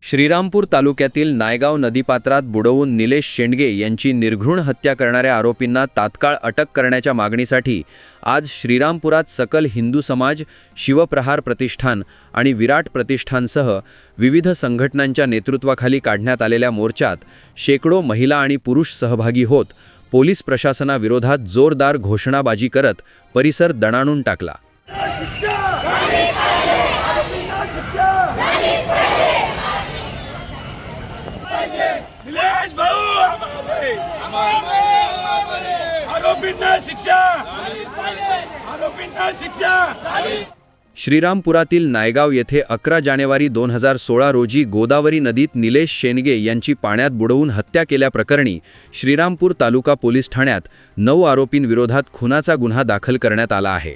श्रीरामपूर तालुक्यातील नायगाव नदीपात्रात बुडवून निलेश शेंडगे यांची निर्घृण हत्या करणाऱ्या आरोपींना तात्काळ अटक करण्याच्या मागणीसाठी आज श्रीरामपुरात सकल हिंदू समाज, शिवप्रहार प्रतिष्ठान आणि विराट प्रतिष्ठानसह विविध संघटनांच्या नेतृत्वाखाली काढण्यात आलेल्या मोर्चात शेकडो महिला आणि पुरुष सहभागी होत पोलीस प्रशासनाविरोधात जोरदार घोषणाबाजी करत परिसर दणाणून टाकला। निलेश भाऊ आरोपींना शिक्षा। श्रीरामपुरातील नायगाव येथे 11 जानेवारी 2016 रोजी गोदावरी नदीत निलेश शेंडगे यांची पाण्यात बुडवून हत्या केल्याप्रकरणी श्रीरामपूर तालुका पोलीस ठाण्यात 9 आरोपींविरोधात खुनाचा गुन्हा दाखल करण्यात आला आहे।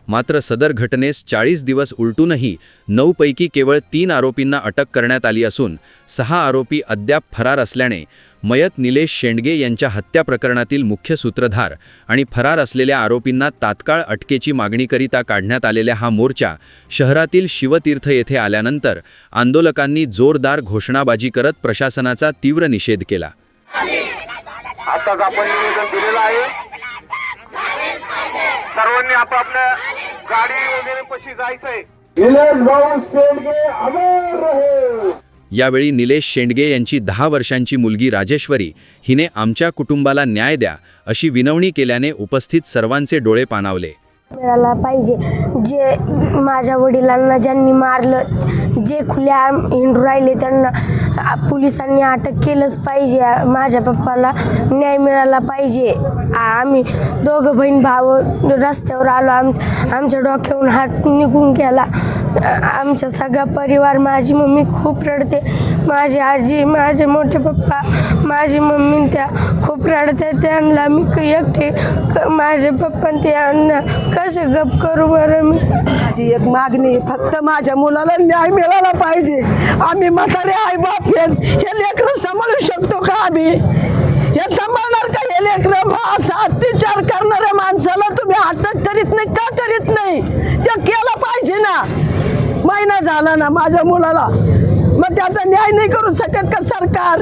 मात्र सदर घटनेस 40 दिवस उलटूनही 9 पैकी केवळ 3 आरोपींना अटक करण्यात आली असून 6 आरोपी अद्याप फरार असल्याने मयत निलेश शेंडगे यांच्या हत्या प्रकरणातील मुख्य सूत्रधार आणि फरार असलेल्या आरोपींना तात्काळ अटकेची मागणीकरिता काढण्यात आलेला हा मोर्चा शहरातील शिवतीर्थ येथे आल्यानंतर आंदोलकांनी जोरदार घोषणाबाजी करत प्रशासनाचा तीव्र निषेध केला। आताच आपण निवेदन दिलेलं आहे, सर्वांनी आपापल्या गाडी वगैरे पशी जायचंय। निलेश भाऊ शेंडगे अमर रहे। यावेळी निलेश शेंडगे यांची 10 वर्षांची मुलगी राजेश्वरी हिने आमच्या कुटुंबाला न्याय द्या अशी विनवणी केल्याने उपस्थित सर्वांचे डोळे पाणावले। मिळाला पाहिजे। जे माझ्या वडिलांना ज्यांनी मारलं, जे खुल्या हिंडू राहिले त्यांना पोलिसांनी अटक केलंच पाहिजे। माझ्या पप्पाला न्याय मिळाला पाहिजे। आम्ही दोघं बहीण भाऊ रस्त्यावर आलो, आमच्या डोक्यावरून हात निघून गेला। आमचा सगळा परिवार, माझी मम्मी खूप रडते, माझी आजी, माझे मोठे पप्पा, माझी मम्मी त्या खूप रडते। त्यांना मी एकटे माझे पप्पा त्यांना कसे गप करू बरं? मी माझी एक मागणी, फक्त माझ्या मुलाला न्याय मिळाला पाहिजे। आम्ही म्हातारे आई बाप हे लेकरं सांभाळू शकतो का? आम्ही हे सांभाळणार का? हे लेकरं असा अत्याचार करणाऱ्या माणसाला तुम्ही अटक करीत नाही का? करीत नाही ते केलं पाहिजे ना। महिना झाला ना माझ्या मुलाला, मग त्याचा न्याय नाही करू शकत का सरकार?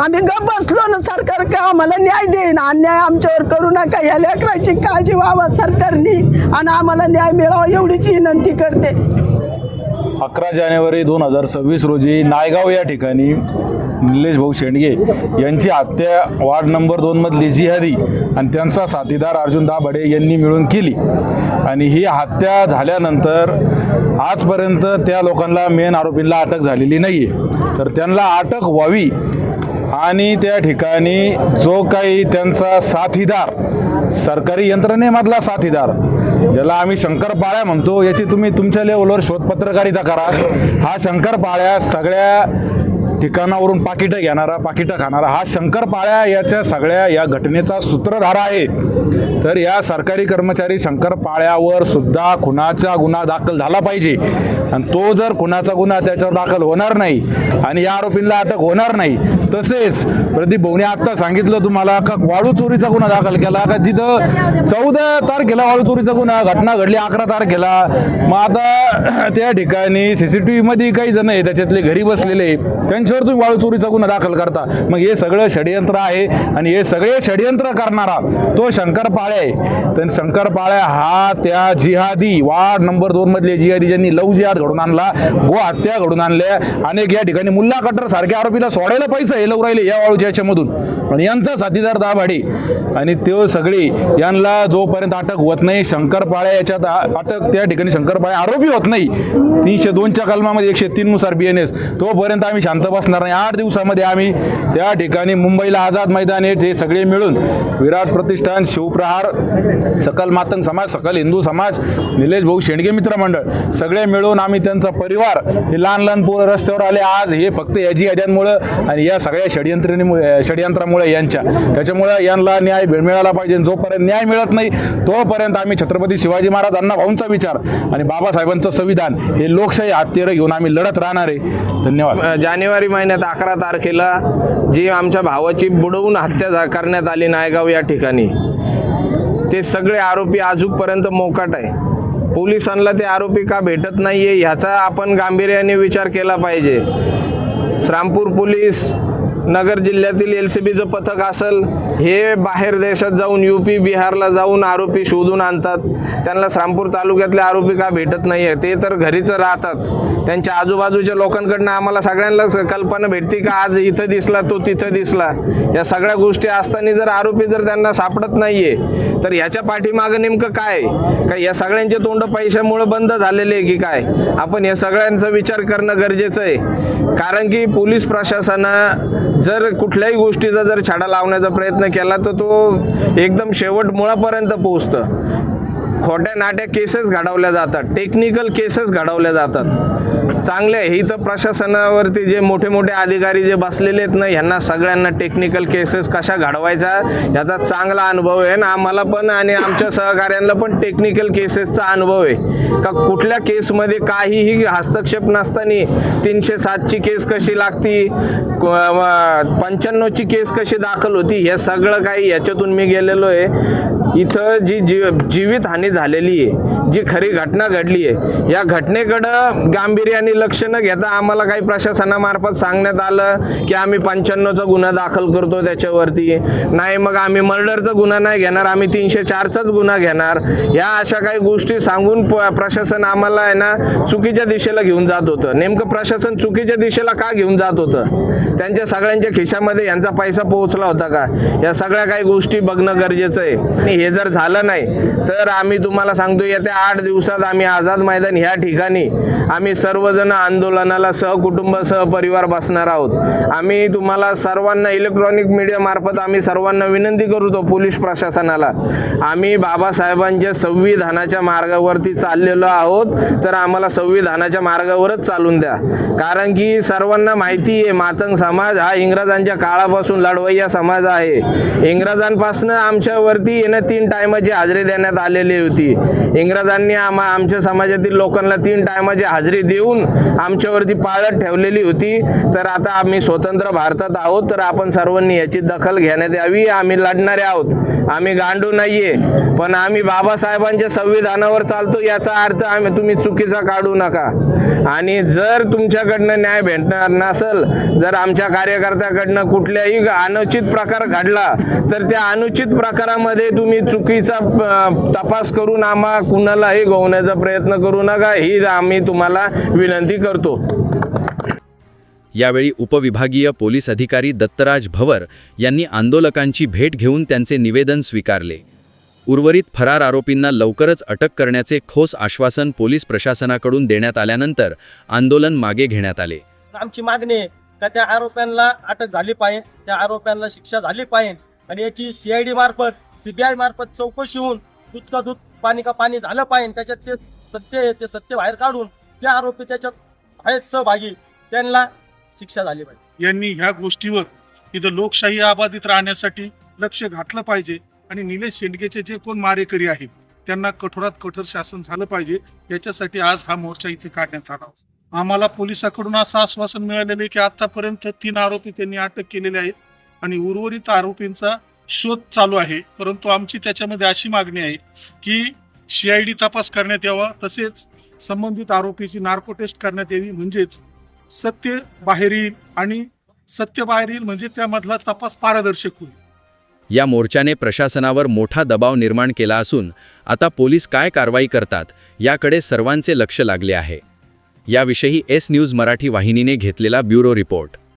आम्ही गप बसलो ना, सरकार का आम्हाला न्याय देईन? अन्याय आमच्यावर करू नका, या लेकराची काळजी व्हावा सरकारने आणि आम्हाला न्याय मिळावा एवढीची विनंती करते। 11 जानेवारी 2026 रोजी नायगाव या ठिकाणी निलेश भाऊ शेंडगे यांची हत्या वार्ड नंबर 2 मधली जिहादी आणि त्यांचा साथीदार अर्जुन दाभाडे यांनी मिळून केली। आणि ही हत्या झाल्यानंतर आजपर्यंत त्या लोकांना मेन आरोपींना अटक झालेली नाही आहे। तर त्यांना अटक व्हावी आणि त्या ठिकाणी जो काही त्यांचा साथीदार, सरकारी यंत्रणेमधला साथीदार, ज्याला आम्ही शंकरपाळ्या म्हणतो, याची तुम्ही तुमच्या लेवलवर शोधपत्रकारिता करा। हा शंकरपाळ्या सगळ्या ठिकाणावरून पाकिटं घेणारा, पाकिटं खाणारा हा शंकरपाळ्या याच्या सगळ्या या घटनेचा सूत्रधार आहे। तर या सरकारी कर्मचारी शंकरपाळ्यावर सुद्धा खुनाचा गुन्हा दाखल झाला पाहिजे। आणि तो जर खुनाचा गुन्हा त्याच्यावर दाखल होणार नाही आणि या आरोपींना अटक होणार नाही, तसेच प्रदीप भाऊने आत्ता सांगितलं तुम्हाला का वाळू चोरीचा गुन्हा दाखल केला का, जिथं 14 तारखेला वाळू चोरीचा गुन्हा घटना घडली 11 तारखेला। मग आता त्या ठिकाणी CCTV मध्ये काही जण आहे त्याच्यातले घरी बसलेले, त्यांच्यावर तुम्ही वाळू चोरीचा गुन्हा दाखल करता। मग हे सगळं षडयंत्र आहे आणि हे सगळे षडयंत्र करणारा तो शंकरपाळ्या आहे। तर शंकरपाळ्या हा त्या जिहादी वार्ड नंबर 2 मधले जिहादी ज्यांनी लव जिहाद घडून आणला, गो हत्या घडून आणल्या, अनेक या ठिकाणी मुल्ला कट्टर सारख्या आरोपीला सोडायला पैसे हे लव राहिले या वाळूच्या याच्यामधून, आणि यांचा साथीदार दाभाडे आणि ते सगळे यांना जोपर्यंत अटक होत नाही, शंकरपाळ्या याच्यात अटक त्या ठिकाणी शंकरपाळ्या आरोपी होत नाही 302च्या कलमामध्ये 103 नुसार BNS, तोपर्यंत आम्ही शांत बसणार नाही। 8 दिवसामध्ये आम्ही त्या ठिकाणी मुंबईला आझाद मैदान हे सगळे मिळून विराट प्रतिष्ठान, शिवप्रहार, सकल मातंग समाज, सकल हिंदू समाज, निलेश भाऊ शेंडगे मित्र मंडळ सगळे मिळून आम्ही त्यांचा परिवार, हे लहान लहान पोरं रस्त्यावर आले आज, हे फक्त या जिहाद्यांमुळं आणि या सगळ्या षडयंत्रामुळे यांच्या, त्याच्यामुळे यांना न्याय मिळाला पाहिजे। जोपर्यंत न्याय मिळत नाही तोपर्यंत आम्ही छत्रपती शिवाजी महाराज अण्णा भाऊंचा विचार आणि बाबासाहेबांचं संविधान हे लोकशाही हत्यारं घेऊन आम्ही लढत राहणार आहे। धन्यवाद। जानेवारी महिन्यात 11 तारखेला जी आमच्या भावाची बुडवून हत्या करण्यात आली नायगाव या ठिकाणी, ते सगळे आरोपी अजूनपर्यंत मोकाट आहे। पोलिसांना ते आरोपी का भेटत नाहीये ह्याचा आपण गांभीर्याने विचार केला पाहिजे। श्रामपूर पोलीस, नगर जिल्ह्यातील LCBचं पथक असेल, हे बाहेर देशात जाऊन UP बिहारला जाऊन आरोपी शोधून आणतात. त्यांना श्रामपूर तालुक्यातले आरोपी का भेटत नाही आहे? ते तर घरीच राहतात. त्यांच्या आजूबाजूच्या लोकांकडनं आम्हाला सगळ्यांना कल्पना भेटते का आज इथं दिसला तो तिथं दिसला. या सगळ्या गोष्टी असताना जर आरोपी जर त्यांना सापडत नाही आहे तर ह्याच्या पाठीमागं नेमकं काय? का या सगळ्यांचे तोंड पैशामुळे बंद झालेले आहे की काय? आपण या सगळ्यांचा विचार करणं गरजेचं आहे. कारण की पोलीस प्रशासनानं जर कुठल्याही गोष्टीचा जर छडा लावण्याचा प्रयत्न केला तर तो एकदम शेवट मुळापर्यंत पोहोचतं. खोट्या नाट्या केसेस घडवल्या जातात, टेक्निकल केसेस घडवल्या जातात. चांगले हे तर प्रशासनावरती जे मोठे मोठे अधिकारी जे बसलेले आहेत ना, ह्यांना सगळ्यांना टेक्निकल केसेस कशा घडवायचा याचा चांगला अनुभव आहे ना. आम्हाला पण आणि आमच्या सहकाऱ्यांना पण टेक्निकल केसेसचा अनुभव आहे. का कुठल्या केसमध्ये काहीही हस्तक्षेप नसताना 307ची केस कशी लागती, 95ची केस कशी दाखल होती, हे सगळं काही याच्यातून मी गेलेलो आहे. इथं जी जीवितहानी झालेली आहे, जी खरी घटना घडली आहे, या घटनेकडं गांभीर्याने लक्ष न घेता आम्हाला काही प्रशासनामार्फत सांगण्यात आलं की आम्ही 95चा गुन्हा दाखल करतो त्याच्यावरती. नाही, मग आम्ही मर्डरचा गुन्हा नाही घेणार, आम्ही 304चाच गुन्हा घेणार. या अशा काही गोष्टी सांगून प्रशासन आम्हाला आहे ना चुकीच्या दिशेला घेऊन जात होतं. नेमकं प्रशासन चुकीच्या दिशेला का घेऊन जात होतं? त्यांच्या सगळ्यांच्या खिशामध्ये यांचा पैसा पोहोचला होता का? या सगळ्या काही गोष्टी बघणं गरजेचं आहे. आणि हे जर झालं नाही तर आम्ही तुम्हाला सांगतो येत्या 8 दिवसात आम्ही आझाद मैदान ह्या ठिकाणी आम्ही सर्वजण आंदोलनाला सहकुटुंब सहपरिवार बसणार आहोत. आम्ही तुम्हाला सर्वांना इलेक्ट्रॉनिक मीडिया मार्फत आम्ही सर्वांना विनंती करतो पोलीस प्रशासनाला, आम्ही बाबासाहेबांच्या संविधानाच्या मार्गावरती चाललेलो आहोत तर आम्हाला संविधानाच्या मार्गावरच चालून द्या. कारण की सर्वांना माहिती आहे मातंग समाज हा इंग्रजांच्या काळापासून लढवय्या समाज आहे. इंग्रजांपासून आमच्यावरती 3 टायमाची हाजरी देण्यात आलेली होती. इंग्रजांनी आमच्या समाजातील लोकांना 3 टायमाची हाजरी देऊन आमच्यावरती पाळत ठेवलेली होती. तर आता आम्ही स्वतंत्र भारतात आहोत तर आपण सर्वांनी याची दखल घेण्यात यावी. आम्ही लढणारे आहोत, आम्ही गांडू नाहीये, पण आम्ही बाबासाहेबांच्या संविधानावर चालतो याचा अर्थ तुम्ही चुकीचा काढू नका. आणि जर तुमच्याकडनं न्याय भेटणार नसेल, जर आमच्या कार्यकर्त्याकडनं कुठल्याही अनुचित प्रकार घडला तर त्या अनुचित प्रकारामध्ये तुम्ही चुकीचा तपास करून कुणालाही गोवण्याचा प्रयत्न करू नका, ही आम्ही तुम्हाला विनंती करतो. यावेळी उपविभागीय पोलीस अधिकारी दत्तराज भवर यांनी आंदोलकांची भेट घेऊन त्यांचे निवेदन स्वीकारले. उर्वरित फरार आरोपींना लवकरच अटक करण्याचे ठोस आश्वासन पोलीस प्रशासनाकडून देण्यात आल्यानंतर आंदोलन मागे घेण्यात आले. आमची मागणी आहे का त्या आरोप्यांना अटक झाली पाहिजे, त्या आरोप्यांना शिक्षा झाली पाहिजे आणि याची CID मार्फत CBI मार्फत चौकशी होऊन दूध का दूध पाणी का पाणी झालं पाहिजे. त्याच्यात ते सत्य बाहेर काढून ते आरोपी त्याच्यात आहेत सहभागी त्यांना शिक्षा झाली पाहिजे. यांनी ह्या गोष्टीवर इथं लोकशाही अबाधित राहण्यासाठी लक्ष घातलं पाहिजे आणि निलेश शेंडगेचे जे कोण मारेकरी आहेत त्यांना कठोरात कठोर शासन झालं पाहिजे. याच्यासाठी आज हा मोर्चा इथे काढण्यात आला. आम्हाला पोलिसांकडून असं आश्वासन मिळालेलं आहे की आतापर्यंत 3 आरोपी त्यांनी अटक केलेले आहेत आणि उर्वरित आरोपींचा शोध चालू आहे. परंतु आमची त्याच्यामध्ये अशी मागणी आहे की CID तपास करण्यात यावा, तसेच संबंधित आरोपीची नार्को टेस्ट करण्यात यावी, म्हणजेच सत्य बाहेर येईल आणि सत्य बाहेर येईल म्हणजे त्यामधला तपास पारदर्शक होईल. या मोर्चाने प्रशासनावर मोठा दबाव निर्माण केला असून आता पोलीस काय कारवाई करतात याकडे सर्वांचे लक्ष लागले आहे. याविषयी S न्यूज मराठी वाहिनीने घेतलेला ब्युरो रिपोर्ट.